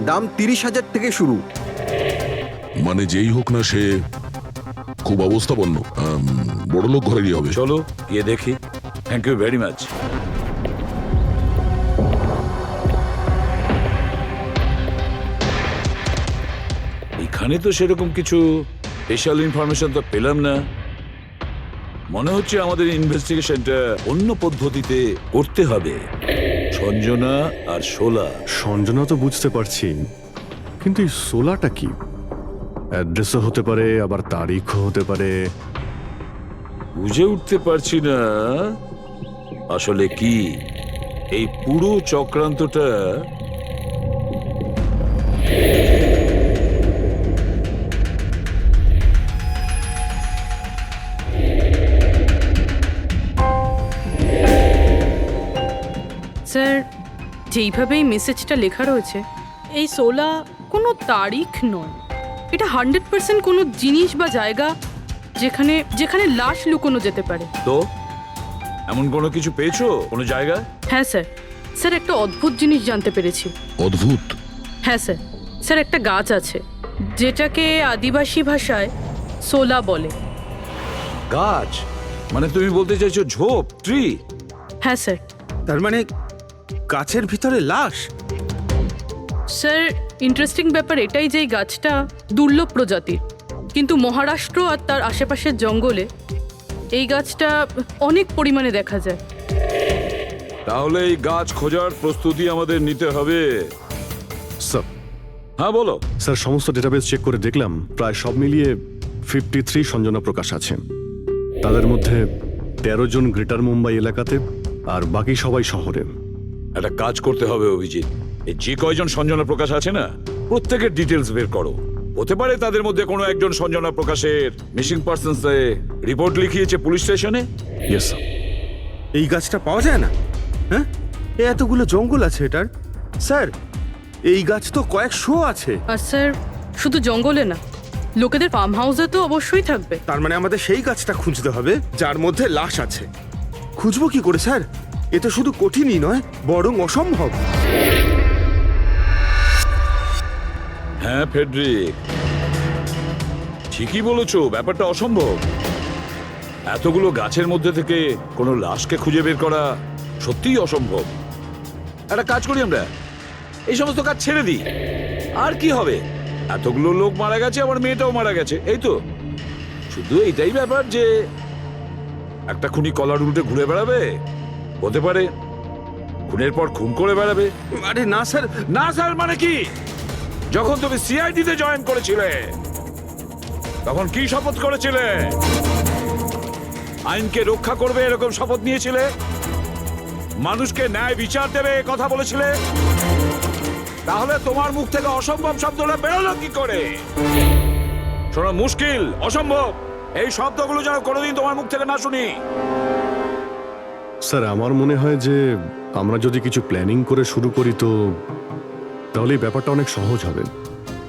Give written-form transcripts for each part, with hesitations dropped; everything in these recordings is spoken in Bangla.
দাম 30,000 থেকে শুরু। মানে যেই হোক না সে খুব অবস্থাপন্ন, বড়লোক ঘরেরই হবে। চলো গিয়ে দেখি। Thank you very much. এখানে তো সেরকম কিছু স্পেশাল ইনফরমেশন তো পেলাম না। মনে হচ্ছে আমাদের ইনভেস্টিগেশনটা অন্য পদ্ধতিতে করতে হবে। সঞ্জনা আর শোলা। সঞ্জনা তো বুঝতে পারছি, কিন্তু এই সোলাটা কি? অ্যাড্রেসও হতে পারে, আবার তারিখও হতে পারে। বুঝে উঠতে পারছি না আসলে কি এই পুরো চক্রান্তটা। স্যার, যেইভাবে এই মেসেজটা লেখা রয়েছে, এই 16 কোনো তারিখ নয়। এটা 100% কোনো জিনিস বা জায়গা যেখানে যেখানে লাশ লুকোনো যেতে পারে। তো এমন কোনো কিছু পেয়েছো কোনো জায়গা? হ্যাঁ স্যার। স্যার, একটা অদ্ভুত জিনিস জানতে পেরেছি। অদ্ভুত? হ্যাঁ স্যার। স্যার, একটা গাছ আছে যেটাকে আদিবাসী ভাষায় সোলা বলে। গাছ? মানে তুমি বলতে চাইছো ঝোপ, ট্রি? হ্যাঁ স্যার। তার মানে গাছের ভিতরে লাশ? স্যার, ইন্টারেস্টিং ব্যাপার এটাই যে এই গাছটা দুর্লভ প্রজাতির, কিন্তু মহারাষ্ট্র আর তার আশেপাশের জঙ্গলে এই গাছটা অনেক পরিমাণে দেখা যায়। তাহলে এই গাছ খোঁজার প্রস্তুতি আমাদের নিতে হবে। স্যার, হ্যাঁ বলো। স্যার, সমস্ত ডেটাবেস চেক করে দেখলাম প্রায় সব মিলিয়ে 53 সঞ্জনা প্রকাশ আছে। তাদের মধ্যে 13 জন গ্রেটার মুম্বাই এলাকাতে, আর বাকি সবাই শহরে। একটা কাজ করতে হবে অভিজিৎ, এই যে কয়জন সঞ্জনা প্রকাশ আছে না, প্রত্যেকের ডিটেলস বের করো। হতে পারে তাদের মধ্যে কোনো একজন সঞ্জনা প্রকাশের মিসিং পারসনস রিপোর্ট লিখিয়েছে পুলিশ স্টেশনে। Yes sir. এই গাছটা পাওয়া যায় না? হ্যাঁ, এতগুলো জঙ্গল আছে এটার। স্যার, এই গাছ তো কয়েকশো আছে। আর স্যার, শুধু জঙ্গলে না, লোকেদের ফার্ম হাউসে তো অবশ্যই থাকবে। তার মানে আমাদের সেই গাছটা খুঁজতে হবে যার মধ্যে লাশ আছে। খুঁজবো কি করে স্যার? এ তো শুধু কঠিনই নয়, বরং অসম্ভব। হ্যাঁ ফেডরিক, ঠিকই বলেছো, ব্যাপারটা অসম্ভব। এতগুলো গাছের মধ্যে থেকে কোনো লাশকে খুঁজে বের করা সত্যিই অসম্ভব। একটা কাজ করি আমরা, এই সমস্ত কাজ ছেড়ে দিই। আর কি হবে, এতগুলো লোক মারা গেছে, আবার মেয়েটাও মারা গেছে, এই তো। শুধু এইটাই ব্যাপার যে একটা খুনি কলার উল্টে ঘুরে বেড়াবে, হতে পারে খুনের পর খুন করে বেড়াবে। আরে না স্যার। না স্যার মানে কি? যখন তুমি সিআইডিতে জয়েন করেছিলে তখন কি শপথ করেছিলে? আইনকে রক্ষা করবে এরকম শপথ নিয়েছিলে? মানুষকে ন্যায় বিচার দেবে এ কথা বলেছিলে? তাহলে তোমার মুখ থেকে অসম্ভব শব্দটা বেরোলো কি করে? শোনো, মুশকিল, অসম্ভব, এই শব্দগুলো যেন কোনোদিন তোমার মুখ থেকে না শুনি। স্যার, আমার মনে হয় যে আমরা যদি কিছু প্ল্যানিং করে শুরু করি তো তাহলে এই ব্যাপারটা অনেক সহজ হবে।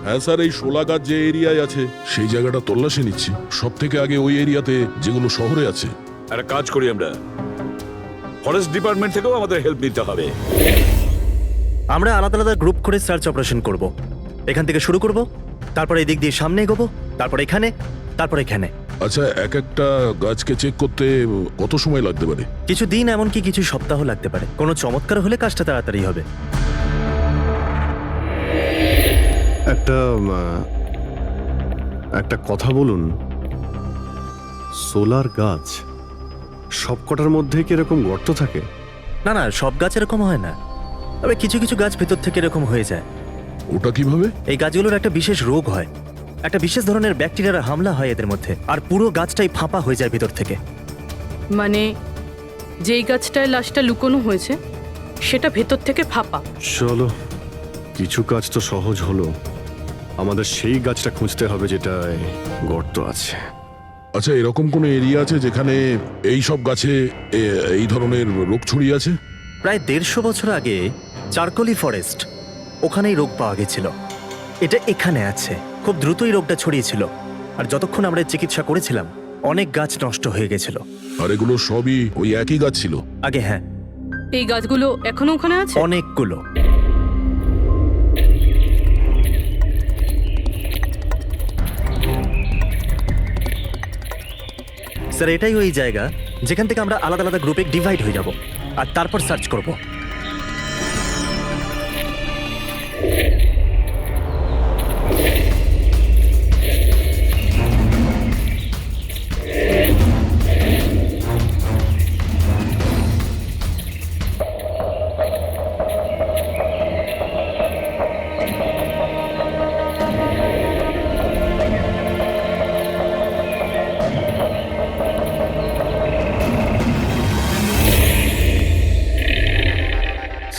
হ্যাঁ স্যার, এই শোলা গাছ যে এরিয়ায় আছে সেই জায়গাটা তল্লাশি নিচ্ছি। সব থেকে আগে ওই এরিয়াতে যেগুলো শহরে আছে। একটা কাজ করি আমরা, ফরেস্ট ডিপার্টমেন্ট থেকেও আমাদের হেল্প নিতে হবে। আমরা আলাদা আলাদা গ্রুপ করে সার্চ অপারেশন করব। এখান থেকে শুরু করব, তারপর এই দিক দিয়ে সামনে এগোবো, তারপর এখানে, তারপর এখানে। আচ্ছা, এক একটা গাছকে চেক করতে কত সময় লাগতে পারে? কিছু দিন, এমনকি কিছু সপ্তাহ লাগতে পারে। কোনো চমৎকার হলে কাজটা তাড়াতাড়ি হবে। একটা কথা বলুন, সোলার গাছ সবকটার মধ্যে কি এরকম গর্ত থাকে? না না, সব গাছ এরকম হয় না, তবে কিছু কিছু গাছ ভেতর থেকে এরকম হয়ে যায়। ওটা কিভাবে? এই গাছগুলোর একটা বিশেষ রোগ হয়, একটা বিশেষ ধরনের ব্যাকটেরিয়ার হামলা হয় এদের মধ্যে, আর পুরো গাছটাই ফাঁপা হয়ে যায় ভেতর থেকে। মানে যেই গাছটায় লাশটা লুকোনো হয়েছে সেটা ভেতর থেকে ফাঁপা। চলো, কিছু কাজ তো সহজ হলো। আমাদের সেই গাছটা খুঁজতে হবে যেটায় গর্ত আছে। আচ্ছা, এরকম কোনো এরিয়া আছে যেখানে এই সব গাছে এই ধরনের রোগ ছড়িয়ে আছে? প্রায় 150 বছর আগে চারকোলি ফরেস্ট, ওখানেই রোগ পাওয়া গেছিল। এটা এখানে আছে। খুব দ্রুতই রোগটা ছড়িয়েছিল, আর যতক্ষণ আমরা চিকিৎসা করেছিলাম অনেক গাছ নষ্ট হয়ে গেছিল। আর এগুলো সবই ওই একই গাছ ছিল আগে? হ্যাঁ, এই গাছগুলো এখনো ওখানে আছে? অনেকগুলো। স্যার এটাই ওই জায়গা যেখান থেকে আমরা আলাদা আলাদা গ্রুপে ডিভাইড হয়ে যাব আর তারপর সার্চ করব।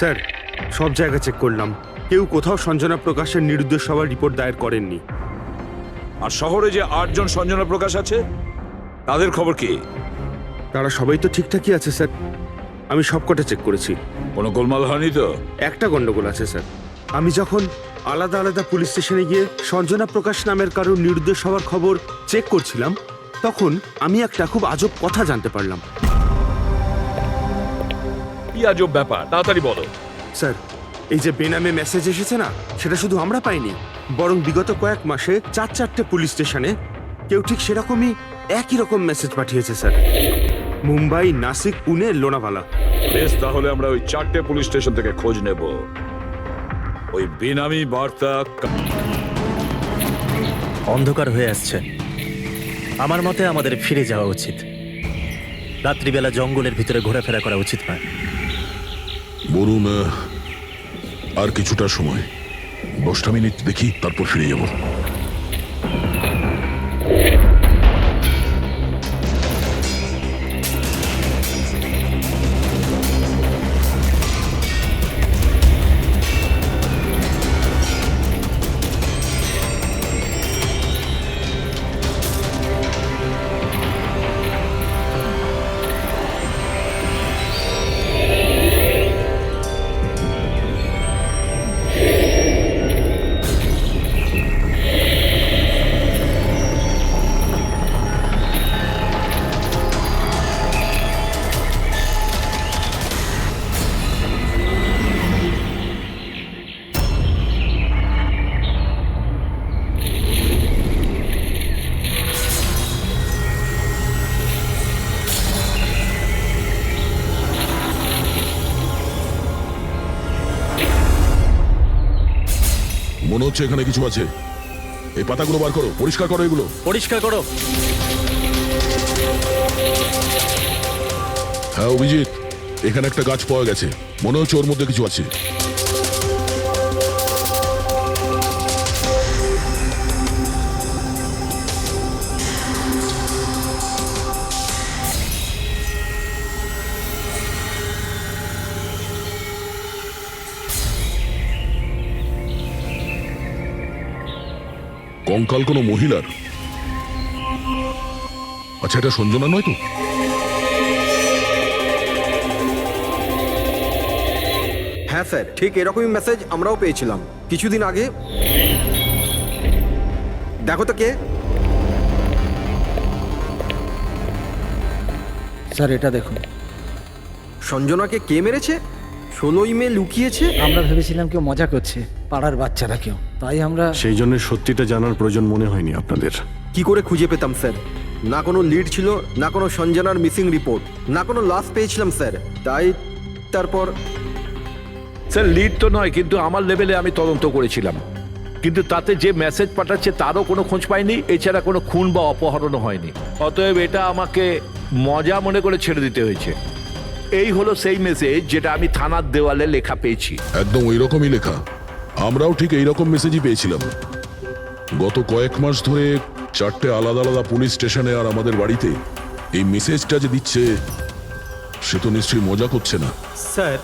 স্যার সব জায়গা চেক করলাম, কেউ কোথাও সঞ্জনা প্রকাশের নিরুদ্দেশ হওয়ার রিপোর্ট দায়ের করেননি। আর শহরে যে 8 জন সঞ্জনা প্রকাশ আছে তাদের খবর কি? তারা সবাই তো ঠিকঠাকই আছে স্যার, আমি সবকটা চেক করেছি। কোনো গোলমাল হয়নি তো? একটা গন্ডগোল আছে স্যার। আমি যখন আলাদা আলাদা পুলিশ স্টেশনে গিয়ে সঞ্জনা প্রকাশ নামের কারোর নিরুদ্দেশ হওয়ার খবর চেক করছিলাম, তখন আমি একটা খুব আজব কথা জানতে পারলাম। কি আজব ব্যাপার, তাড়াতাড়ি বলো। স্যার এই যে বেনামে মেসেজ এসেছে না, সেটা শুধু আমরা পাইনি, বরং বিগত কয়েক মাসে 4-4টে পুলিশ স্টেশনে কেউ ঠিক সেরকমই একই রকম মেসেজ পাঠিয়েছে স্যার। মুম্বাই, নাসিক, পুনে, লোনাভালা। বেশ, তাহলে আমরা ওই 4টে পুলিশ স্টেশন থেকে খোঁজ নেব। ওই বেনামি বার্তা অন্ধকার হয়ে আসছে, আমার মতে আমাদের ফিরে যাওয়া উচিত। রাত্রিবেলা জঙ্গলের ভিতরে ঘোরাফেরা করা উচিত নয়। বলুন, আর কিছুটা সময়, 10টা মিনিট দেখি, তারপর ফিরে যাব। মনে হচ্ছে এখানে কিছু আছে। এই পাতাগুলো বার করো, পরিষ্কার করো এগুলো। পরিষ্কার করো। হ্যাঁ অভিজিৎ, এখানে একটা গাছ পাওয়া গেছে, মনে হচ্ছে ওর মধ্যে কিছু আছে। কঙ্কাল কোনো মহিলার? আচ্ছা, এটা সঞ্জনা নয় তো? হ্যাঁ স্যার, ঠিক এরকমই মেসেজ আমরাও পেয়েছিলাম কিছুদিন আগে। দেখো তো কে। স্যার এটা দেখুন, সঞ্জনাকে কে মেরেছে? 16ই মে লুকিয়েছে। আমরা ভেবেছিলাম কেউ মজা করছে, পাড়ার বাচ্চারা কেউ, তাই আমরা সেই জন্য সত্যিটা জানার প্রয়োজন মনে হয়নি আপনাদের। কি করে খুঁজে পেতাম স্যার? না কোনো লিড ছিল, না কোনো সঞ্জনার মিসিং রিপোর্ট, না কোনো লাশ পেয়েছিলাম স্যার। তাই তারপর স্যার লিড তো নয়, কিন্তু আমার লেভেলে আমি তদন্ত করেছিলাম, কিন্তু তাতে যে মেসেজ পাঠাচ্ছে তারও কোনো খোঁজ পাইনি, এছাড়া কোনো খুন বা অপহরণও হয়নি। অতএব এটা আমাকে মজা মনে করে ছেড়ে দিতে হয়েছে। এই হলো সেই মেসেজ যেটা আমি থানার দেওয়ালে লেখা পেয়েছি। একদম ওই রকমই লেখা, আমরাও ঠিক এইরকম মেসেজই পেয়েছিলাম। গত কয়েক মাস ধরে 4টে আলাদা আলাদা পুলিশ স্টেশনে আর আমাদের বাড়িতে এই মেসেজটা যে দিচ্ছে, সে তো নিশ্চয়ই মজা করছে না। স্যার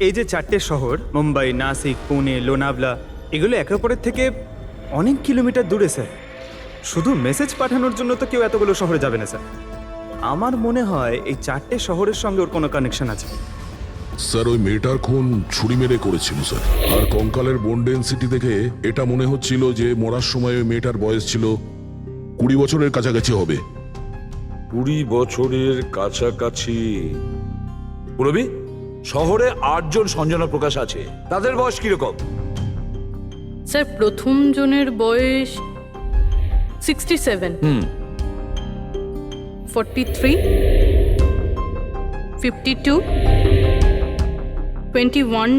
এই যে 4টে শহর, মুম্বাই, নাসিক, পুনে, লোনাভলা, এগুলো একে অপরের থেকে অনেক কিলোমিটার দূরে স্যার। শুধু মেসেজ পাঠানোর জন্য তো কেউ এতগুলো শহরে যাবে না স্যার। আমার মনে হয় এই 4টে শহরের সঙ্গে ওর কোনো কানেকশন আছে। স্যার ওই মেয়েটার খুন ছুরি মেরে করেছিল স্যার, আর কঙ্কালের বোন ডেন্সিটি দেখে এটা মনে হচ্ছিল যে মরার সময় ওই মেয়েটার বয়স ছিল 20 বছরের কাছাকাছি হবে। 20 বছরের কাছাকাছি। পুরবি, শহরে 8 জন সঞ্জনা প্রকাশ আছে, তাদের বয়স কিরকম? স্যার প্রথম জনের বয়স 67, 43, 52, 21,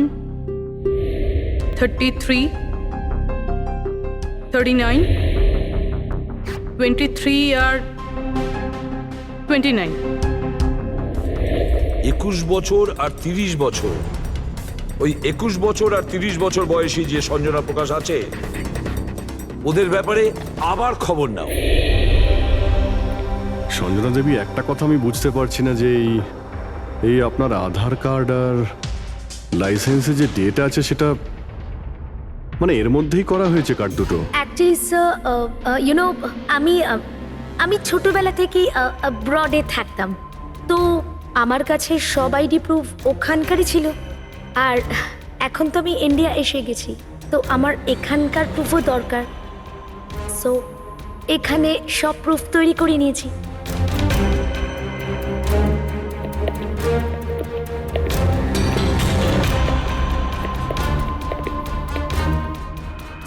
33, 39, 23 আর 29। 21 বছর আর 30 বছর, ওই 21 বছর আর 30 বছর বয়সী যে সঞ্জনা প্রকাশ আছে, ওদের ব্যাপারে আবার খবর নাও। সঞ্জনা দেবী, একটা কথা আমি বুঝতে পারছি না যে এই আপনার আধার কার্ড আর লাইসেন্সে যে ডেট আছে সেটা মানে এর মধ্যেই করা হয়েছে কার্ড দুটো। অ্যাকচুয়ালি স্যার আমি ছোটবেলা থেকেই ব্রডে থাকতাম, তো আমার কাছে সব আইডি প্রুফ ওখানকারই ছিল। আর এখন তো আমি ইন্ডিয়া এসে গেছি, তো আমার এখানকার প্রুফও দরকার। সো এখানে সব প্রুফ তৈরি করে নিয়েছি।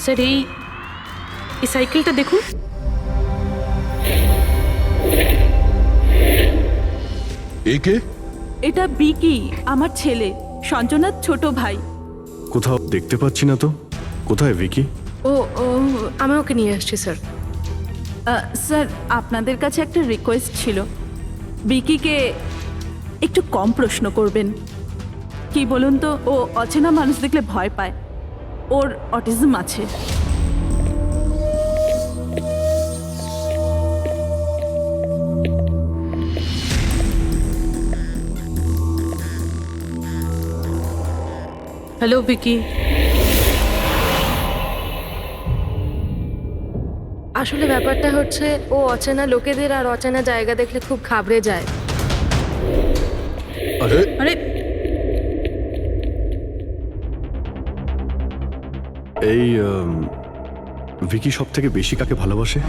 স্যার এই সাইকেলটা দেখুন। একে এটা বিকি, আমার ছেলে, সঞ্জনার ছোট ভাই। কোথাও দেখতে পাচ্ছি না তো, কোথায় ভিকি? ও আমি ওকে নিয়ে আসছি স্যার। স্যার, আপনাদের কাছে একটা রিকোয়েস্ট ছিল, বিকিকে একটু কম প্রশ্ন করবেন। কি বলুন তো, ও অচেনা মানুষ দেখলে ভয় পায়, ওর অটিজম আছে। হ্যালো ভিকি। আসলে ব্যাপারটা হচ্ছে, ও অচেনা লোকেদের আর অচেনা জায়গা দেখলে খুব ঘাবড়ে যায়। আরে আরে এই ভিকি সব থেকে বেশি কাকে ভালোবাসে?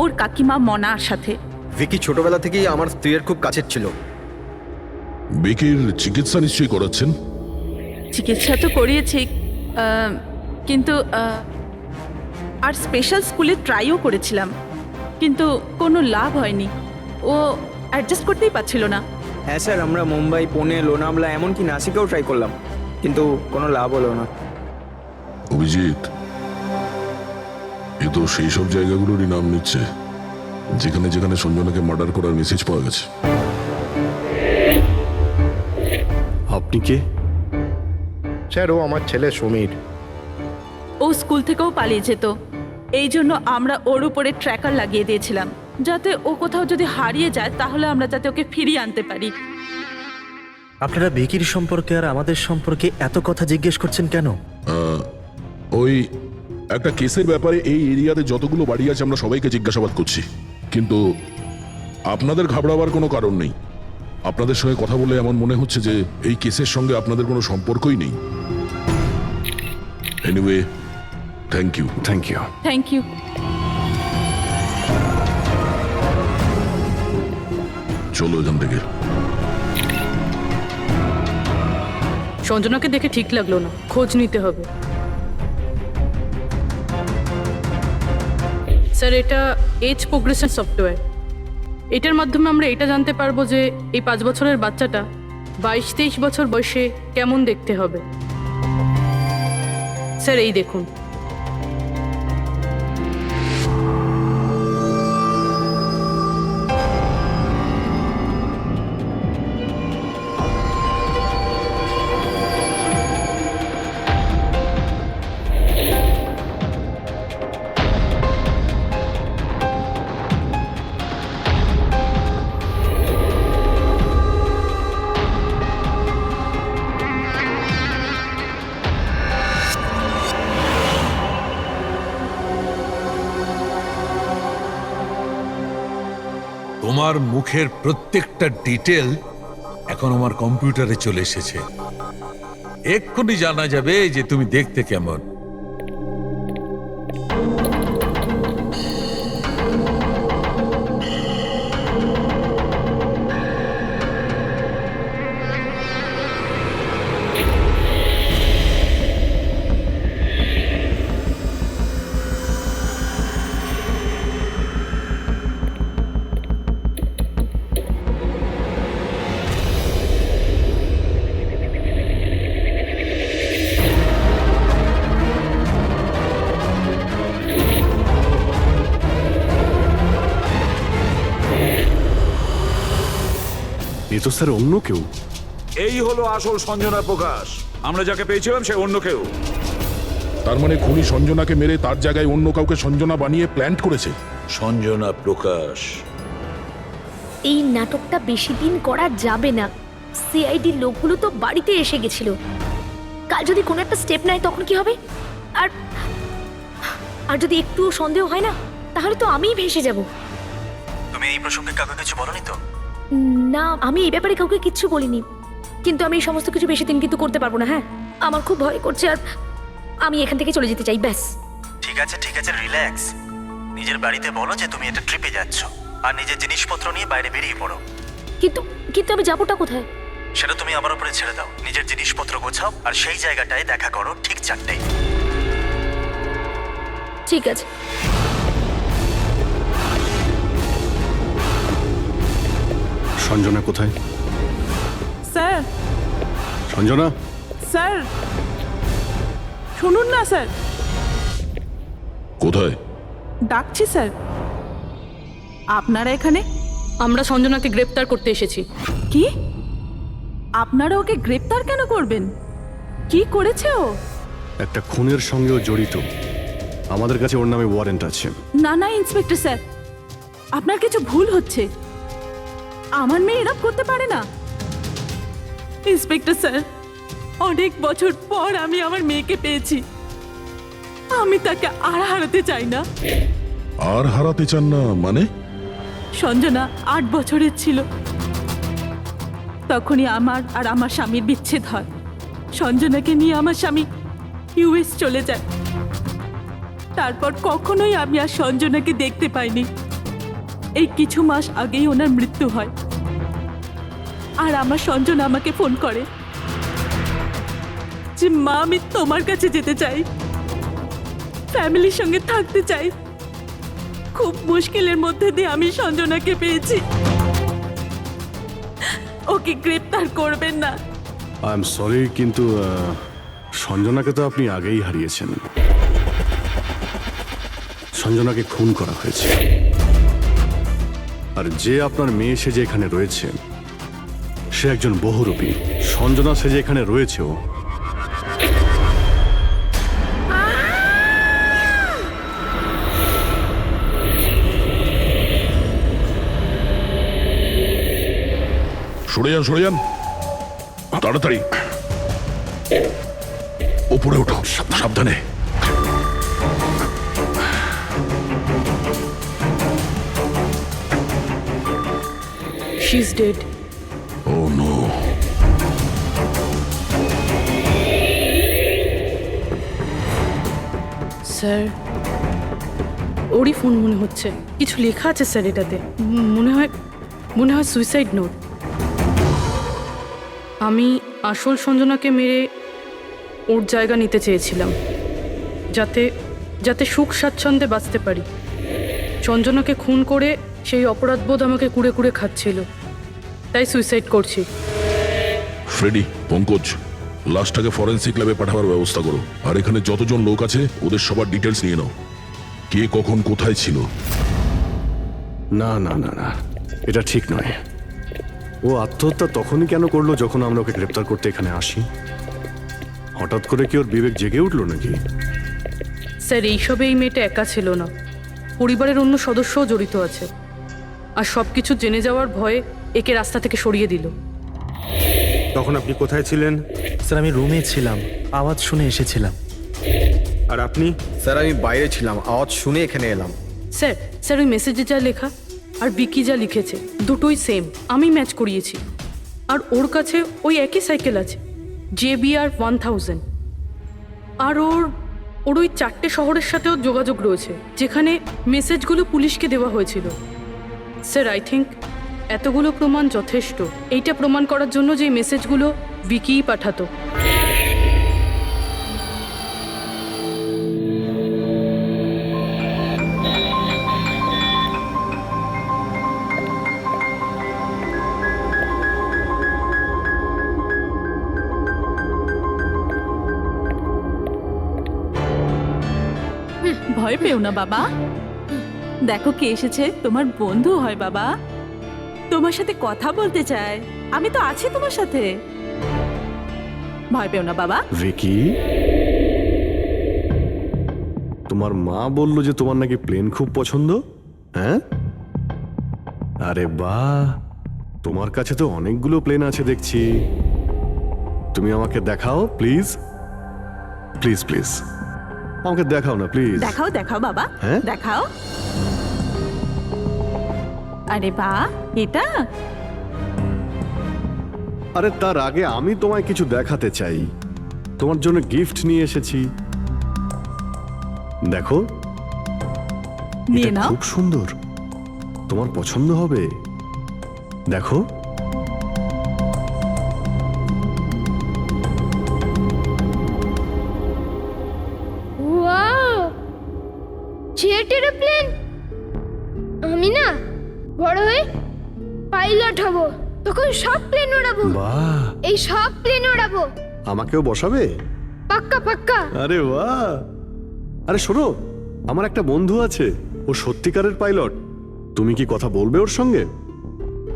ওর কাকিমা মনার সাথে। ভিকি ছোটবেলা থেকেই আমার স্ত্রীর খুব কাছের ছিল। বিকির চিকিৎসা নিশ্চয়ই করাচ্ছেন? চিকিৎসা তো করিয়েছি, কিন্তু আর স্পেশাল স্কুলে ট্রাইও করেছিলাম, কিন্তু কোনো লাভ হয়নি। ও অ্যাডজাস্ট করতেই পারছিল না। হ্যাঁ স্যার, আমরা মুম্বাই, পুনে, লোনাভলা, এমনকি নাসিকেও ট্রাই করলাম, কিন্তু কোনো লাভ হলো না। অভিজিৎ, এ তো সেই সব জায়গাগুলোরই নাম নিচ্ছে যেখানে যেখানে সঞ্জনাকে মার্ডার করার মেসেজ পাওয়া গেছে। আপনি কে? স্যার, ও আমার ছেলে সমীর। ও স্কুল থেকেও পালিয়ে যেত, এই জন্য আমরা ওর উপরে ট্র্যাকার লাগিয়ে দিয়েছিলাম, যাতে ও কোথাও যদি হারিয়ে যায় তাহলে আমরা যাতে ওকে ফিরিয়ে আনতে পারি। আপনারা ভিকির সম্পর্কে আর আমাদের সম্পর্কে এত কথা জিজ্ঞেস করছেন কেন? ওই একটা কেসের ব্যাপারে এই এরিয়াতে যতগুলো বাড়ি আছে আমরা সবাইকে জিজ্ঞাসাবাদ করছি, কিন্তু আপনাদের ঘাবড়াবার কোনো কারণ নেই। আপনাদের সঙ্গে কথা বলে এমন মনে হচ্ছে যে এই কেসের সঙ্গে আপনাদের কোনো সম্পর্কই নেই। Anyway, thank you. Thank you. Thank you. চলো এখান থেকে। সঞ্জনাকে দেখে ঠিক লাগলো না, খোঁজ নিতে হবে। স্যার, এটা এজ প্রোগ্রেশন সফটওয়্যার। এটার মাধ্যমে আমরা এটা জানতে পারবো যে এই 5 বছরের বাচ্চাটা 22-23 বছর বয়সে কেমন দেখতে হবে। স্যার এই দেখুন। তোমার মুখের প্রত্যেকটা ডিটেল এখন আমার কম্পিউটারে চলে এসেছে। এক্ষুনি জানা যাবে যে তুমি দেখতে কেমন। এ তো স্যার অন্য কেউ। এই হলো আসল সঞ্জনা প্রকাশ। আমরা যাকে পেয়েছিলাম সে অন্য কেউ। তার মানে খুনি সঞ্জনাকে মেরে তার জায়গায় অন্য কাউকে সঞ্জনা বানিয়ে প্ল্যান্ট করেছে। সঞ্জনা প্রকাশ। এই নাটকটা বেশি দিন করা যাবে না। সিআইডি লোকগুলো তো বাড়িতে এসে গেছিল। কাল যদি কোনো একটা স্টেপ নেয় তখন কি হবে? আর আর যদি একটুও সন্দেহ হয় না, তাহলে তো আমিই ভেসে যাব। তুমি এই প্রসঙ্গে কাউকে কিছু বলনি তো? না, আমি এই ব্যাপারে কাউকে কিচ্ছু বলিনি। কিন্তু আমি এই সমস্ত কিছু বেশি দিন কিন্তু করতে পারবো না। হ্যাঁ, আমার খুব ভয় করছে আর আমি এখান থেকে চলে যেতে চাই, ব্যাস। ঠিক আছে রিল্যাক্স। নিজের বাড়িতে বলো যে তুমি একটা ট্রিপে যাচ্ছ আর নিজের জিনিসপত্র নিয়ে বাইরে বেরিয়ে পড়ো। কিন্তু কিন্তু আমি যাবোটা কোথায়? সেটা তুমি আমার উপরে ছেড়ে দাও। নিজের জিনিসপত্র গোছাও আর সেই জায়গাটায় দেখা করো ঠিক 4টায়। ঠিক আছে। সঞ্জনা কোথায়? স্যার, সঞ্জনা, স্যার শুনুন না স্যার, কোথায়? ডাকছি স্যার। আপনারা এখানে? আমরা সঞ্জনাকে গ্রেপ্তার করতে এসেছি। কি? আপনারা ওকে গ্রেপ্তার কেন করবেন? কি করেছে ও? একটা খুনের সঙ্গেও জড়িত। আমাদের কাছে ওর নামে ওয়ারেন্ট আছে। না না ইন্সপেক্টর স্যার, আপনার কিছু ভুল হচ্ছে। আমার মেয়ে এরকম করতে পারে না। ইন্সপেক্টর স্যার, অনেক বছর পর আমি আমার মেয়েকে পেয়েছি। আমি তাকে আর হারাতে চাই না। আর হারাতে চান না মানে? সঞ্জনা 8 বছরের ছিল, তখনই আমার আর আমার স্বামীর বিচ্ছেদ হয়। সঞ্জনাকে নিয়ে আমার স্বামী ইউএস চলে যায়। তারপর কখনোই আমি আর সঞ্জনাকে দেখতে পাইনি। এই কিছু মাস আগেই ওনার মৃত্যু হয়। আর আমার সঞ্জনা আমাকে ফোন করে যে মা, আমি তোমার কাছে যেতে চাই, ফ্যামিলির সঙ্গে থাকতে চাই। খুব মুশকিলের মধ্যে দিয়ে আমি সঞ্জনাকে পেয়েছি। ওকে গ্রেপ্তার করবেন না। আই এম সরি, কিন্তু সঞ্জনাকে তো আপনি আগেই হারিয়েছেন। সঞ্জনাকে খুন করা হয়েছে। আর যে আপনার মেয়ে সেজে এখানে রয়েছে সে একজন বহুরূপী। সঞ্জনা সেজে এখানে রয়েছেও। সরে যান তাড়াতাড়ি। উপরে ওঠো, সাবধানে। She is dead. Oh no. Sir, ওরই ফোন মনে হচ্ছে। কিছু লেখা আছে স্যার এটাতে। মনে হয় সুইসাইড নোট। আমি আসল সঞ্জনাকে মেরে ওর জায়গা নিতে চেয়েছিলাম, যাতে সুখ স্বাচ্ছন্দ্যে বাঁচতে পারি। সঞ্জনাকে খুন করে সেই অপরাধবোধ আমাকে কুড়ে কুড়ে খাচ্ছিল, তাই সুইসাইড করছি। ফ্রেডি, পঙ্কজ, লাশটাকে ফরেন্সিক ল্যাবে পাঠাবার ব্যবস্থা করো। আর এখানে যতজন লোক আছে ওদের সবার ডিটেলস নিয়ে নাও। কে কখন কোথায় ছিল। না না না না, এটা ঠিক নয়। ও আত্মহত্যা তখনই কেন করলো যখন আমরা ওকে গ্রেপ্তার করতে এখানে আসি? হঠাৎ করে কি ওর বিবেক জেগে উঠলো নাকি? স্যার, এইসবে এই মেয়েটা একা ছিল না, পরিবারের অন্য সদস্যও জড়িত আছে। আর সব কিছু জেনে যাওয়ার ভয়ে একে রাস্তা থেকে সরিয়ে দিল। তখন আপনি কোথায় ছিলেন? স্যার, আমি রুমে ছিলাম, আওয়াজ শুনে এসেছিলাম। আর আপনি? স্যার, আমি বাইরে ছিলাম, আওয়াজ শুনে এখানে এলাম। স্যার ওই মেসেজে যা লেখা আর বিকি যা লিখেছে দুটোই সেম। আমি ম্যাচ করিয়েছি। আর ওর কাছে ওই একই সাইকেল আছে, JBR 1000। আর ওর ওই 4টে শহরের সাথেও যোগাযোগ রয়েছে যেখানে মেসেজগুলো পুলিশকে দেওয়া হয়েছিল। স্যার, আই থিঙ্ক এতগুলো প্রমাণ যথেষ্ট এইটা প্রমাণ করার জন্য যে মেসেজগুলো বিকিই পাঠাতো। ভয় পেও না বাবা, দেখো কে এসেছে। তোমার বন্ধু হয় বাবা। তোমার সাথে কথা বলতে চায়। আমি তো আছি তোমার সাথে, ভয় পেও না বাবা। ভিকি, তোমার মা বললো যে তোমার নাকি প্লেন খুব পছন্দ, হ্যাঁ? আরে বাহ, তোমার কাছে তো অনেকগুলো প্লেন আছে দেখছি। তুমি আমাকে দেখাও প্লিজ, প্লিজ প্লিজ আমাকে দেখাও না প্লিজ। দেখাও দেখাও বাবা, হ্যাঁ? দেখাও। আরে বাহ, এটা আরে তার আগে আমি তোমায় কিছু দেখাতে চাই। তোমার জন্য গিফট নিয়ে এসেছি, দেখো। নিয়ে এটা নাও। খুব সুন্দর, তোমার পছন্দ হবে, দেখো। Wow, jet aeroplane! আমি না বড় হয়ে পাইলট হব, তখন সব প্লেন উড়াবো। বাহ, এই সব প্লেন উড়াবো, আমাকেও বসাবে? পাক্কা পাক্কা। আরে বাহ, আরে শোনো, আমার একটা বন্ধু আছে, ও সত্যিকারের পাইলট। তুমি কি কথা বলবে ওর সঙ্গে?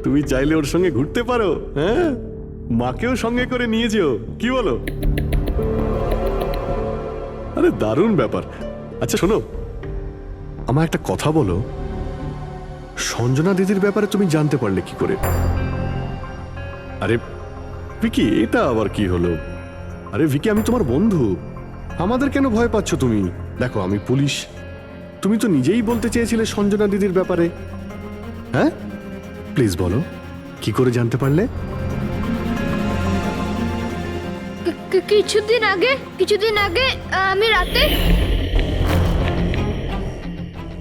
তুমি চাইলে ওর সঙ্গে ঘুরতে পারো, হ্যাঁ? মাকেও সঙ্গে করে নিয়ে যেও, কি বলো? আরে দারুণ ব্যাপার। আচ্ছা শোনো, আমার একটা কথা বলো, সঞ্জনা দিদির ব্যাপারে তুমি জানতে পারলে কি করে? আরে ভিকি, এটা আবার কি হলো? আরে ভিকি, আমি তোমার বন্ধু, আমাদের কেন ভয় পাচ্ছ তুমি? দেখো আমি পুলিশ, তুমি তো নিজেই বলতে চেয়েছিলে সঞ্জনা দিদির ব্যাপারে, হ্যাঁ? প্লিজ বলো, কি করে জানতে পারলে? কিছুদিন আগে আমি রাতে।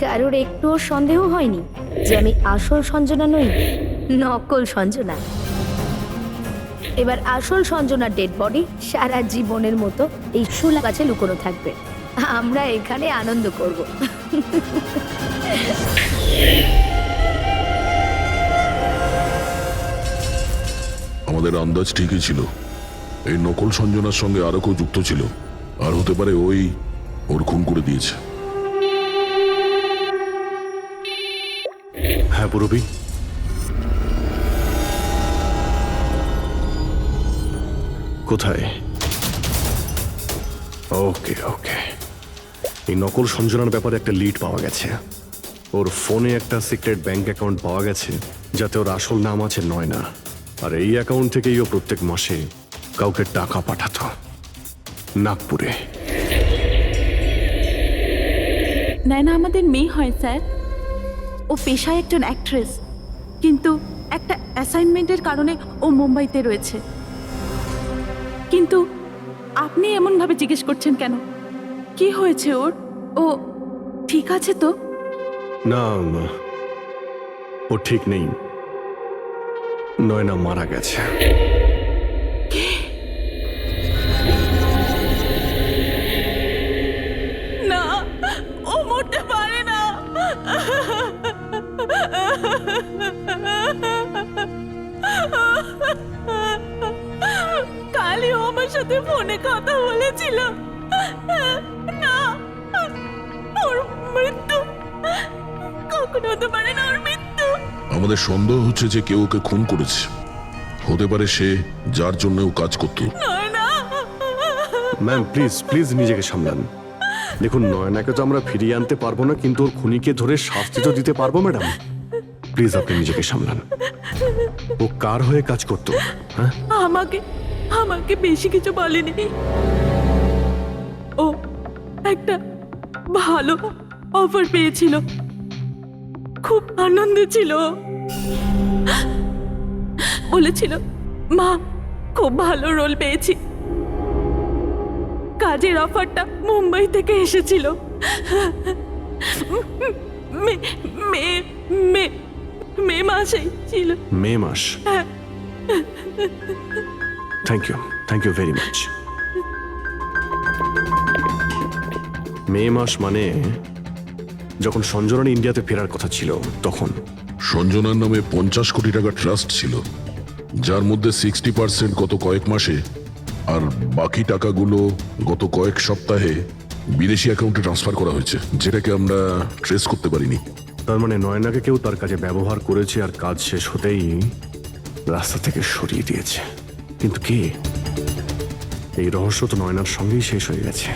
কারোর একটুও সন্দেহ হয়নি যে আমি আসল সঞ্জনা নই, নকল সঞ্জনা। এবার আসল সঞ্জনার ডেড বডি সারা জীবনের মতো এই শুলা গাছে লুকোনো থাকবে। আমরা এখানে আনন্দ করব। আমাদের আন্দাজ ঠিকই ছিল, এই নকল সঞ্জনার সঙ্গে আরো কেউ যুক্ত ছিল, আর হতে পারে ওই ওর খুন করে দিয়েছে। হ্যাঁ পুরবি, কোথায়? ওকে ওকে, এই নকল সঞ্জনার ব্যাপারে একটা লিড পাওয়া গেছে। ওর ফোনে একটা সিক্রেট ব্যাংক অ্যাকাউন্ট পাওয়া গেছে, যাতে ওর আসল নাম আছে নয়না। আর এই অ্যাকাউন্ট থেকেই ও প্রত্যেক মাসে কাউকে টাকা পাঠাতো নাগপুরে। নয়না আমাদের মেয়ে হয় স্যার, ও পেশায় একজন অ্যাক্ট্রেস, কিন্তু একটা অ্যাসাইনমেন্টের কারণে ও মুম্বাইতে রয়েছে। কিন্তু আপনি এমনভাবে জিজ্ঞেস করছেন কেন? কি হয়েছে ওর? ও ঠিক আছে তো? না, ও ঠিক নেই, নয়না মারা গেছে। না, ও মরতে পারে না। কালই ও আমার সাথে ফোনে কথা বলেছিল। না, ওর মৃত্যু কখনো হতে পারে না, ওর মৃত্যু। আমাদের সন্দেহ হচ্ছে যে কেউ ওকে খুন করেছে, হতে পারে সে যার জন্য ও কাজ করত। ম্যাম প্লিজ প্লিজ নিজেকে সামলান। দেখুন, নয়নাকে তো আমরা ফিরিয়ে আনতে পারবো না, কিন্তু ওর খুনিকে ধরে শাস্তি তো দিতে পারবো ম্যাডাম। প্লিজ আপনি নিজেকে সামলান। ও কার হয়ে কাজ করতো? হ্যাঁ, আমাকে বেশি কিছু বলেনি। ও একটা ভালো অফার পেয়েছিল, খুব আনন্দে ছিল। বলেছিল, মা খুব ভালো রোল পেয়েছি। কাজের অফারটা মুম্বাই থেকে এসেছিল। মে মাসেই ছিল। মে মাস? Thank you very much. মে মাস মানে যখন সঞ্জনার ইন্ডিয়াতে ফেরার কথা ছিল তখন। সঞ্জনার নামে 50 কোটি টাকা ট্রাস্ট ছিল, যার মধ্যে 60% গত কয়েক মাসে আর বাকি টাকাগুলো গত কয়েক সপ্তাহে বিদেশি অ্যাকাউন্টে ট্রান্সফার করা হয়েছে, যেটাকে আমরা ট্রেস করতে পারিনি। তার মানে নয়নাকে কেউ তার কাজে ব্যবহার করেছে আর কাজ শেষ হতেই রাস্তা থেকে সরিয়ে দিয়েছে। কিন্তু কে? এই রহস্য তো নয়নার সঙ্গেই শেষ হয়ে গেছে,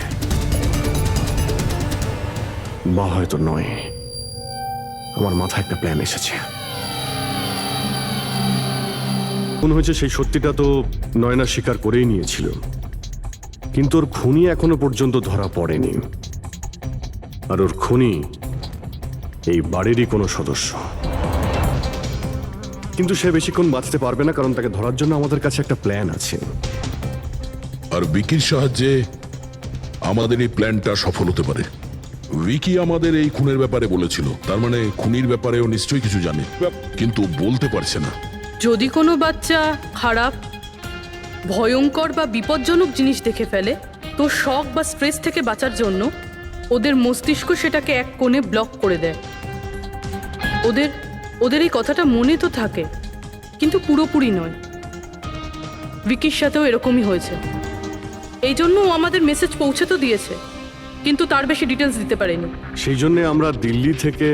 বা হয়তো নয়। আমার মাথায় একটা প্ল্যান এসেছে। মনে হয়েছে সেই সত্যিটা তো নয়না স্বীকার করেই নিয়েছিল, কিন্তু ওর খুনি এখনো পর্যন্ত ধরা পড়েনি। আর ওর খুনি এই বাড়িরই কোনো সদস্য। কিন্তু সে বেশিক্ষণ বাঁচতে পারবে না, কারণ তাকে ধরার জন্য আমাদের কাছে একটা প্ল্যান আছে। আর বিকির সাহায্যে আমাদের এই প্ল্যানটা সফল হতে পারে। উইকি আমাদের এই খুনের ব্যাপারে বলেছিল, তার মানে খুনির ব্যাপারেও নিশ্চয়ই কিছু জানে, কিন্তু বলতে পারছে না। যদি কোনো বাচ্চা খারাপ, ভয়ঙ্কর বা বিপজ্জনক জিনিস দেখে ফেলে, তো শক বা স্ট্রেস থেকে বাঁচার জন্য ওদের মস্তিষ্ক সেটাকে এক কোণে ব্লক করে দেয়। ওদের এই কথাটা মনে তো থাকে, কিন্তু পুরোপুরি নয়। ভিকির সাথেও এরকমই হয়েছে। এই জন্য ও আমাদের মেসেজ পৌঁছে তো দিয়েছে, কিন্তু তার বেশি ডিটেলস দিতে পারেনি। সেই জন্য আমরা দিল্লি থেকে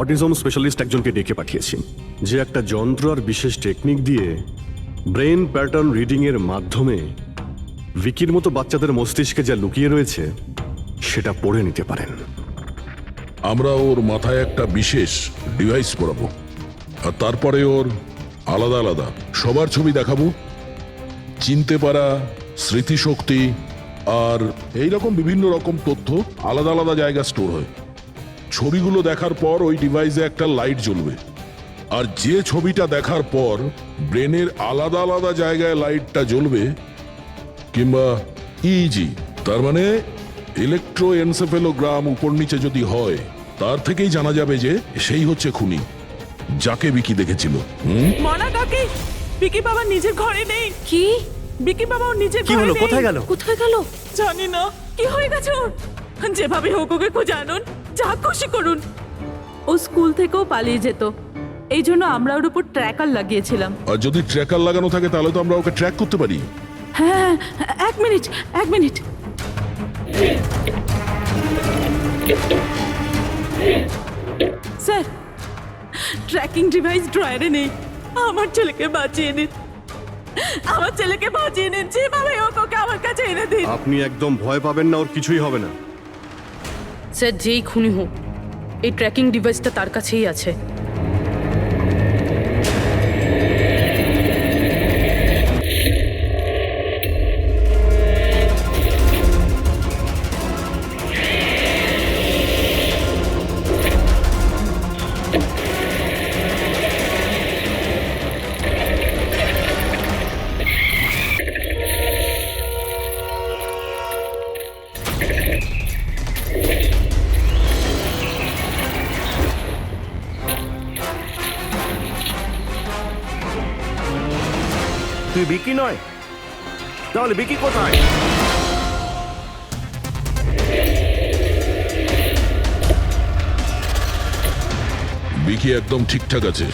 অটিজম স্পেশালিস্ট একজনকে ডেকে পাঠিয়েছি, যে একটা যন্ত্র আর বিশেষ টেকনিক দিয়ে ব্রেন প্যাটার্ন রিডিং এর মাধ্যমে ভিকির মতো বাচ্চাদের মস্তিষ্কে যা লুকিয়ে রয়েছে সেটা পড়ে নিতে পারেন। আমরা ওর মাথায় একটা বিশেষ ডিভাইস পরাবো, আর তারপরে ওর আলাদা আলাদা সবার ছবি দেখাবো। চিনতে পারা, স্মৃতিশক্তি আর এইরকম বিভিন্ন রকম তথ্য আলাদা আলাদা জায়গা স্টোর হয়। ছবিগুলো দেখার পর ওই ডিভাইসে একটা লাইট জ্বলবে, আর যে ছবিটা দেখার পর ব্রেনের আলাদা আলাদা জায়গায় লাইটটা জ্বলবে, কিংবা ইজি তার মানে ইলেকট্রোএনসেফেলোগ্রাম উপর নিচে যদি হয়, তার থেকেই জানা যাবে যে সেই হচ্ছে খুনি, যাকে বিকি দেখেছিল। মনা কাকি, বিকি বাবা নিজের ঘরে নেই। কি? বিকি বাবা ওর নিজের কি ঘরে হলো? নেই। কোথায় গেল? কোথায় গেল জানি না। কি হয়ে গেছে ওর? যেভাবে হোক ওকে খুঁজে আনুন, যা খুশি করুন। ও স্কুল থেকেও পালিয়ে যেত, এই জন্য আমরা ওর উপর ট্র্যাকার লাগিয়েছিলাম। আর যদি ট্র্যাকার লাগানো থাকে তাহলে তো আমরা ওকে ট্র্যাক করতে পারি। হ্যাঁ, এক মিনিট। স্যার, ট্র্যাকিং ডিভাইস ড্রয়ারে নেই। আমার ছেলেকে বাঁচিয়ে নিন, যেভাবে হোক ওকে আমার কাছে এনে দিন। আপনি একদম ভয় পাবেন না, ওর কিছুই হবে না। স্যার, যেই খুনি হোক, এই ট্র্যাকিং ডিভাইসটা তার কাছেই আছে। তুই বিকি নয়? তাহলে বিকি কোথায়? বিকি একদম ঠিকঠাক আছে।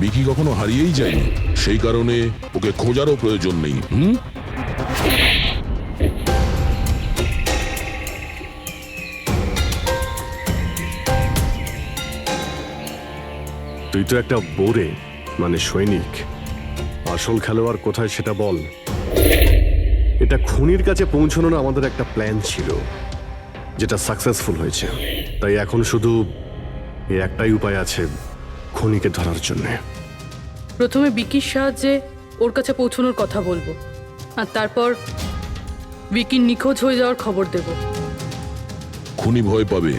বিকি কখনো হারিয়েই যায়নি, সেই কারণে ওকে খোঁজারও প্রয়োজন নেই। তুই তো একটা বোরে, মানে সৈনিক। আসল খেলোয়াড় কোথায় সেটা বল। এটা খুনির কাছে পৌঁছানোর আমাদের একটা প্ল্যান ছিল, যেটা সাকসেসফুল হয়েছে। তাই এখন শুধু এই একটাই উপায় আছে খুনিকে ধরার জন্য। প্রথমে বিকির সাহায্যে ওর কাছে পৌঁছানোর কথা বলবো, আর তারপর বিকির নিখোঁজ হয়ে যাওয়ার খবর দেব। খুনি ভয় পাবে,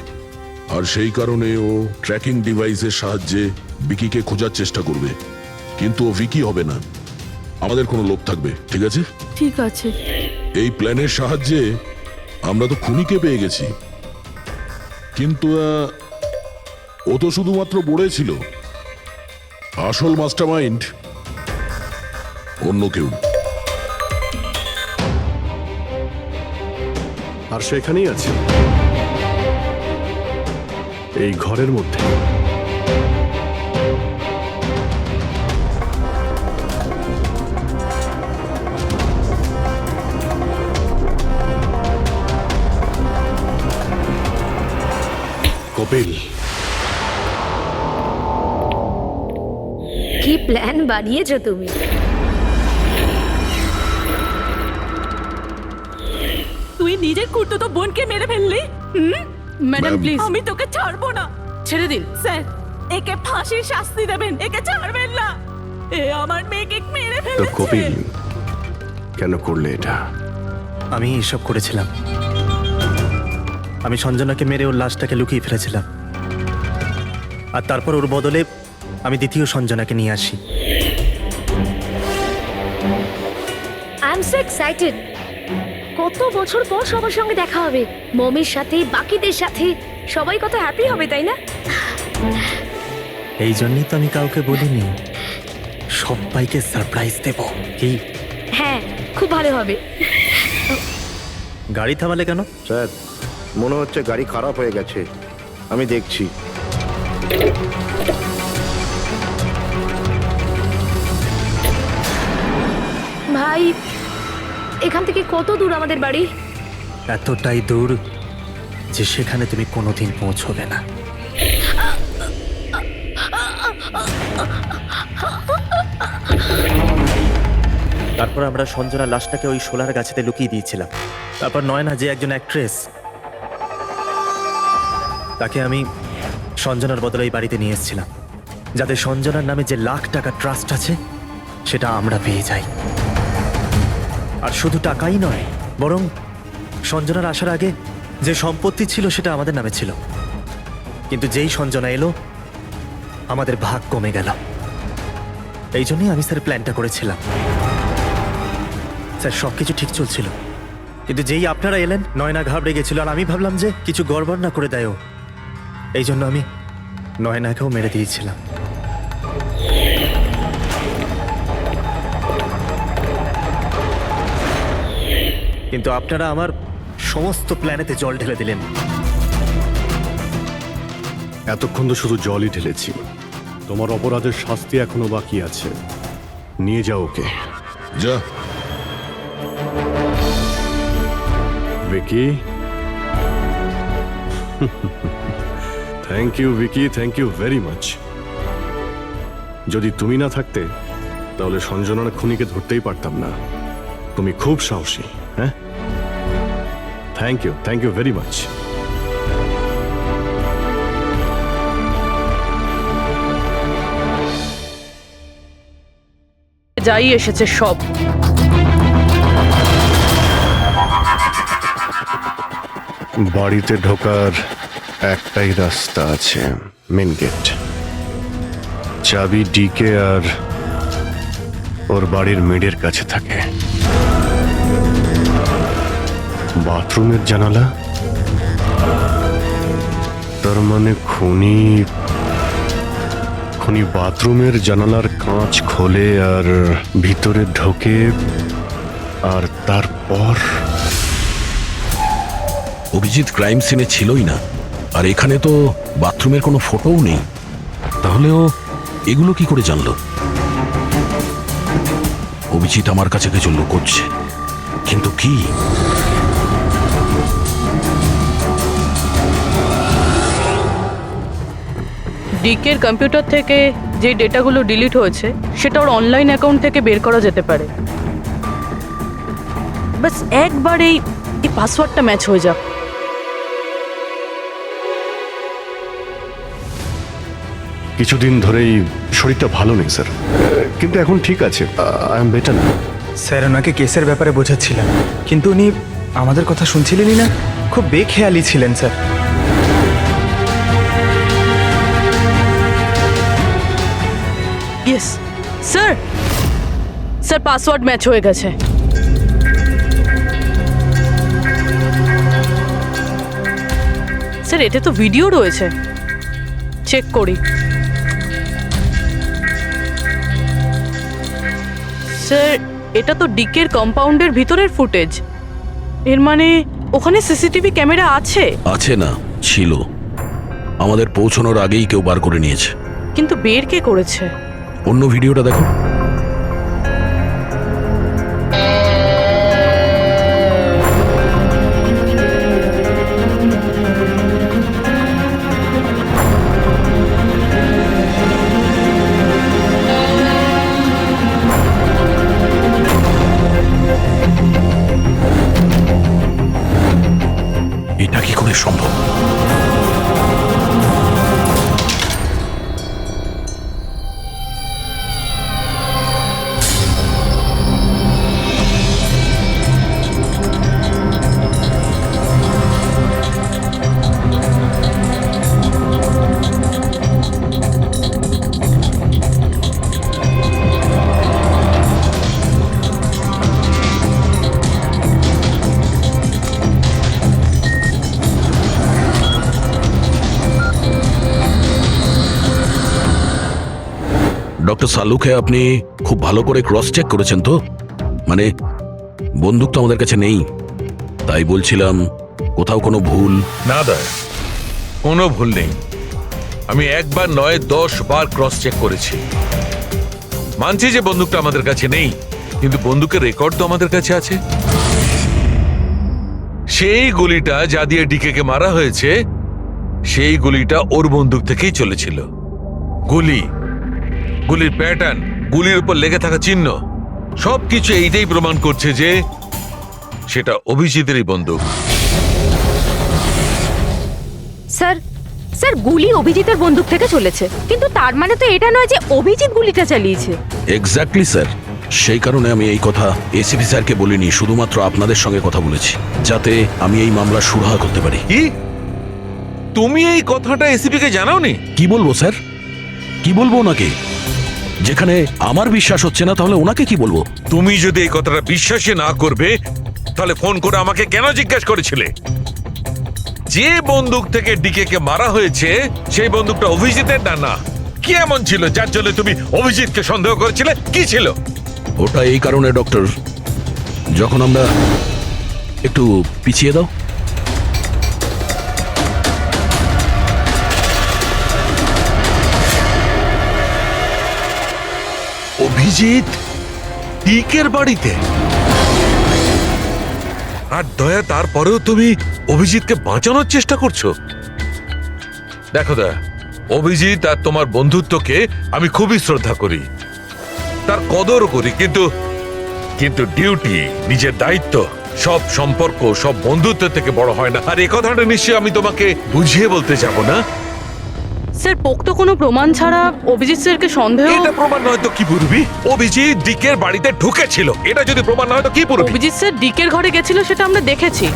আর সেই কারণে ও ট্র্যাকিং ডিভাইসের সাহায্যে বিকিকে খোঁজার চেষ্টা করবে, কিন্তু ও ভিকি হবে না। আমাদের কোনো লোক থাকবে, ঠিক আছে? ঠিক আছে। এই প্ল্যানের সাহায্যে আমরা তো খুনিকে পেয়ে গেছি, কিন্তু ও তো শুধুমাত্র বড়ে ছিল। আসল মাস্টারমাইন্ড অন্য কেউ। আর সেখানেই আছে, এই ঘরের মধ্যে। কপিল, প্ল্যান বানিয়েছো তুমি। তুই নিজের খুড়তুতো বোনকে মেরে ফেললি। Madam Ma'am. প্লিজ আমি তোকে ছাড়বো না। ছেড়ে দিন। স্যার, একে ফাঁসির শাস্তি দেবেন, একে ছাড়বেন না। এ আমার মেয়েকে মেরে তো ফেলেছে। কপিল কেন করলে এটা? আমি এসব করেছিলাম। আমি সঞ্জনাকে মেরে ওর লাশটাকে লুকিয়ে ফেলেছিলাম, আর তারপর ওর বদলে আমি দ্বিতীয় সঞ্জনাকে নিয়ে আসি। I am so excited. কত বছর পর সবার সঙ্গে দেখা হবে, মমির সাথে, বাকিদের সাথে, সবাই কত হ্যাপি হবে, তাই না? এই জন্যই তো আমি কাউকে বলিনি, সবাইকে সারপ্রাইজ দেব। কি হ্যাঁ, খুব ভালো হবে। গাড়ি থামালে কেন? স্যার মনে হচ্ছে গাড়ি খারাপ হয়ে গেছে, আমি দেখছি। ভাই, এখান থেকে কত দূর আমাদের বাড়ি? এতটাই দূর যে সেখানে তুমি কোনোদিন পৌঁছবে না। তারপর আমরা সঞ্জনার লাশটাকে ওই শোলার গাছেতে লুকিয়ে দিয়েছিলাম। তারপর নয়না, যে একজন অ্যাক্ট্রেস, তাকে আমি সঞ্জনার বদলে এই বাড়িতে নিয়ে এসেছিলাম, যাতে সঞ্জনার নামে যে লাখ টাকা ট্রাস্ট আছে সেটা আমরা পেয়ে যাই। আর শুধু টাকাই নয়, বরং সঞ্জনার আসার আগে যে সম্পত্তি ছিল সেটা আমাদের নামে ছিল, কিন্তু যেই সঞ্জনা এলো আমাদের ভাগ কমে গেল। এই জন্যই আমি স্যার প্ল্যানটা করেছিলাম। স্যার, সবকিছু ঠিক চলছিল, কিন্তু যেই আপনারা এলেন নয়না ঘাবড়ে গেছিল, আর আমি ভাবলাম যে কিছু গড়বড় না করে দেয় ও। এই জন্য আমি নয়নাকেও মেরে দিয়েছিলাম। কিন্তু আপনারা আমার সমস্ত প্ল্যানেতে জল ঢেলে দিলেন। এতক্ষণ তো শুধু জলই ঢেলেছি। তোমার অপরাধের শাস্তি এখনো বাকি আছে। নিয়ে যাও ওকে। যা। Vicky, thank you Vicky, thank you very much. যদি তুমি না থাকতে তাহলে সঞ্জনার খুনিকে ধরতেই পারতাম না। তুমি খুব সাহসী। হ্যাঁ, থ্যাংক ইউ ভেরি মাচ। যাই এসেছে সব। বাড়িতে ঢোকার একটাই রাস্তা আছে, মেন গেট। চাবি ডিকে আর ওর বাড়ির মেডের কাছে থাকে। বাথরুমের জানালা, তার মানে খুনি বাথরুমের জানালার কাঁচ খোলে আর ভিতরে ঢোকে, আর তারপর অভিজিৎ ক্রাইম সিনে ছিলই না, আর এখানে তো বাথরুমের কোনো ফটোও নেই। তাহলে ও এগুলো কি করে জানলো? অভিজিৎ আমার কাছে কিছু লুকোচ্ছে, কিন্তু কি? ডিকের কম্পিউটার থেকে যে ডেটাগুলো ডিলিট হয়েছে সেটা ওর অনলাইন অ্যাকাউন্ট থেকে বের করা যেতে পারে। বাস একবার এই পাসওয়ার্ডটা ম্যাচ হয়ে যাক। কিছুদিন ধরেই শরীরটা ভালো নেই স্যার, কিন্তু এখন ঠিক আছে। আই এম বেটার না। স্যার, ওনাকে কেসের ব্যাপারে বোঝাচ্ছিলাম, কিন্তু উনি আমাদের কথা শুনছিলেনই না। খুব বেখেয়ালি ছিলেন sir. Yes sir, sir password match হয়ে গেছে। স্যার, এতে তো ভিডিও রয়েছে, চেক করি। স্যার, এটা তো ডিকের কম্পাউন্ডের ভিতরের ফুটেজ। এর মানে ওখানে সিসিটিভি ক্যামেরা আছে? আছে না, ছিল। আমাদের পৌঁছানোর আগেই কেউ বার করে নিয়েছে। কিন্তু বের কে করেছে? অন্য ভিডিওটা দেখো। সম্ভব? ডক্টর সালুকে আপনি খুব ভালো করে ক্রস চেক করেছেন তো? মানে বন্দুক তো আমাদের কাছে নেই, তাই বলছিলাম কোথাও কোনো ভুল? না দয়া, কোনো ভুল নেই। আমি একবার নয় 10 বার ক্রস চেক করেছি। মানছি যে বন্দুকটা আমাদের কাছে নেই, কিন্তু বন্দুকের রেকর্ড তো আমাদের কাছে আছে। সেই গুলিটা যা দিয়ে ডিকে কে মারা হয়েছে, সেই গুলিটা ওর বন্দুক থেকেই চলেছিল। গুলির প্যাটার্ন, গুলির উপর লেগে থাকা চিহ্ন, সবকিছু এইটাই প্রমাণ করছে যে সেটা অভিজিতেরই বন্দুক। স্যার স্যার গুলি অভিজিতের বন্দুক থেকে চলেছে, কিন্তু তার মানে তো এটা নয় যে অভিজিৎ গুলিটা চালিয়েছে। এক্স্যাক্টলি স্যার, সেই কারণে আমি এই কথা এসিপি স্যারকে বলিনি, শুধুমাত্র আপনাদের সঙ্গে কথা বলেছি, যাতে আমি এই মামলা সুরাহা করতে পারি। কি তুমি এই কথাটা এসিপি কে জানাওনি? কি বলবো স্যার, কি বলবো ওনাকে? যেখানে আমার বিশ্বাস হচ্ছে না, তাহলে ওনাকে কি বলবো? তুমি যদি এই কথাটা বিশ্বাসই না করবে, তাহলে ফোন করে আমাকে কেন জিজ্ঞেস করেছিলে? যে বন্দুক থেকে ডিকে কে মারা হয়েছে সেই বন্দুকটা অভিজিতের না? কি এমন ছিল যার জন্য তুমি অভিজিৎকে সন্দেহ করেছিলে? কি ছিল ওটা? এই কারণে ডক্টর, যখন আমরা একটু পিছিয়ে দাও। অভিজিৎ ডিকের বাড়িতে? আর দয়া, তারপরেও তুমি অভিজিৎকে বাঁচানোর চেষ্টা করছো? দেখো দয়া, অভিজিৎ আর তোমার বন্ধুত্বকে আমি খুবই শ্রদ্ধা করি, তার কদর করি, কিন্তু ডিউটি, নিজের দায়িত্ব, সব সম্পর্ক সব বন্ধুত্ব থেকে বড় হয় না। আর এই কথাটা নিশ্চয়ই আমি তোমাকে বুঝিয়ে বলতে যাব না। স্যার, পোক্ত কোনো প্রমাণ ছাড়া অভিজিৎ স্যারকে সন্দেহ... এটা প্রমাণ নয় তো কি পুরবি? অভিজিৎ ডিকের বাড়িতে ঢুকেছিল, এটা যদি প্রমাণ নয় তো কি পুরবি? অভিজিৎ স্যার ডিকের ঘরে গেছিল সেটা আমরা দেখেছি,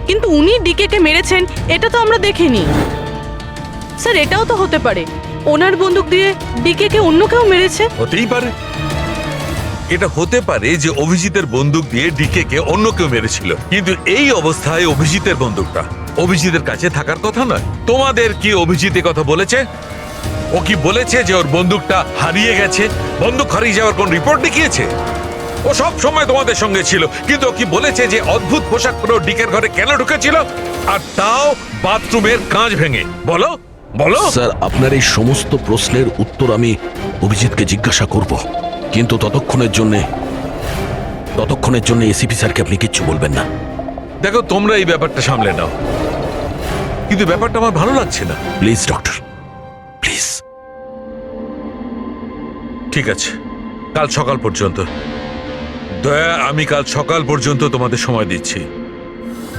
কিন্তু উনি ডিকে কে মেরেছেন এটা তো আমরা দেখিনি। স্যার, এটাও তো হতে পারে ওনার বন্দুক দিয়ে ডিকে কে অন্য কেউ মেরেছে। হতেই পারে, এটা হতে পারে যে অভিজিতের বন্দুক দিয়ে ডিকে কে অন্য কেউ মেরেছিল, কিন্তু এই অবস্থায় অভিজিতের বন্দুকটা অভিজিতের কাছে থাকার কথা নয়। তোমাদের কি অভিজিৎ কথা বলেছে? ও কি বলেছে যে ওর বন্দুকটা হারিয়ে গেছে? বন্দুক হারিয়ে যাওয়ার কোন রিপোর্ট দেখিয়েছে? ও সব সময় তোমাদের সঙ্গে ছিল, কিন্তু ও কি বলেছে যে অদ্ভুত পোশাক পরে ডিকের ঘরে কেন ঢুকেছিল, আর তাও বাথরুমের কাঁচ ভেঙে? বলো বলো। স্যার, আপনার এই সমস্ত প্রশ্নের উত্তর আমি অভিজিৎকে জিজ্ঞাসা করব, কিন্তু ততক্ষণের জন্য এসিপি স্যারকে আপনি কিচ্ছু বলবেন না। দেখো, তোমরা এই ব্যাপারটা সামলে নাও, কিন্তু ব্যাপারটা আমার ভালো লাগছে না। Please doctor, please. ঠিক আছে, কাল সকাল পর্যন্ত। দয়া, আমি কাল সকাল পর্যন্ত তোমাদের সময় দিচ্ছি।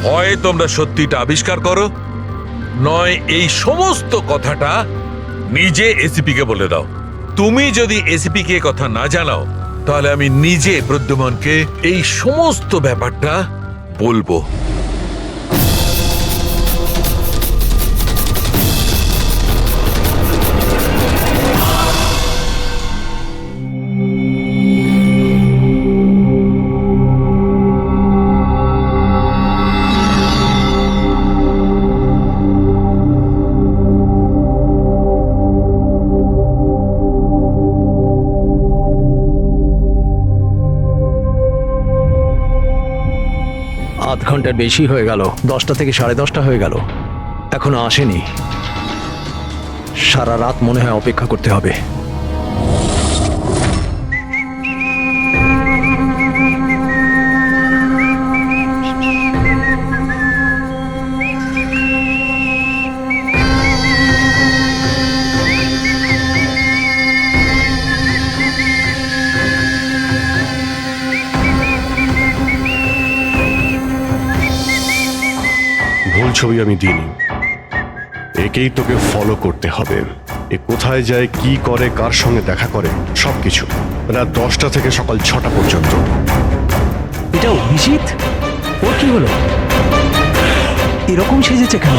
হয় তোমরা সত্যিটা আবিষ্কার করো, নয় এই সমস্ত কথাটা নিজে এসিপি কে বলে দাও। তুমি যদি এসিপি কে কথা না জানাও, তাহলে আমি নিজে প্রদ্যুমনকে এই সমস্ত ব্যাপারটা বলবো। আধ ঘন্টার বেশি হয়ে গেল, 10টা থেকে 10:30 হয়ে গেল, এখনো আসেনি। সারা রাত মনে হয় অপেক্ষা করতে হবে। ভুল ছবি আমি দিইনি। একেই তোকে ফলো করতে হবে। এ কোথায় যায়, কি করে, কার সঙ্গে দেখা করে, সবকিছু। রাত 10টা থেকে সকাল 6টা পর্যন্ত। এটা অভিজিৎ? ওর কি হলো? এরকম সেজেছে কেন?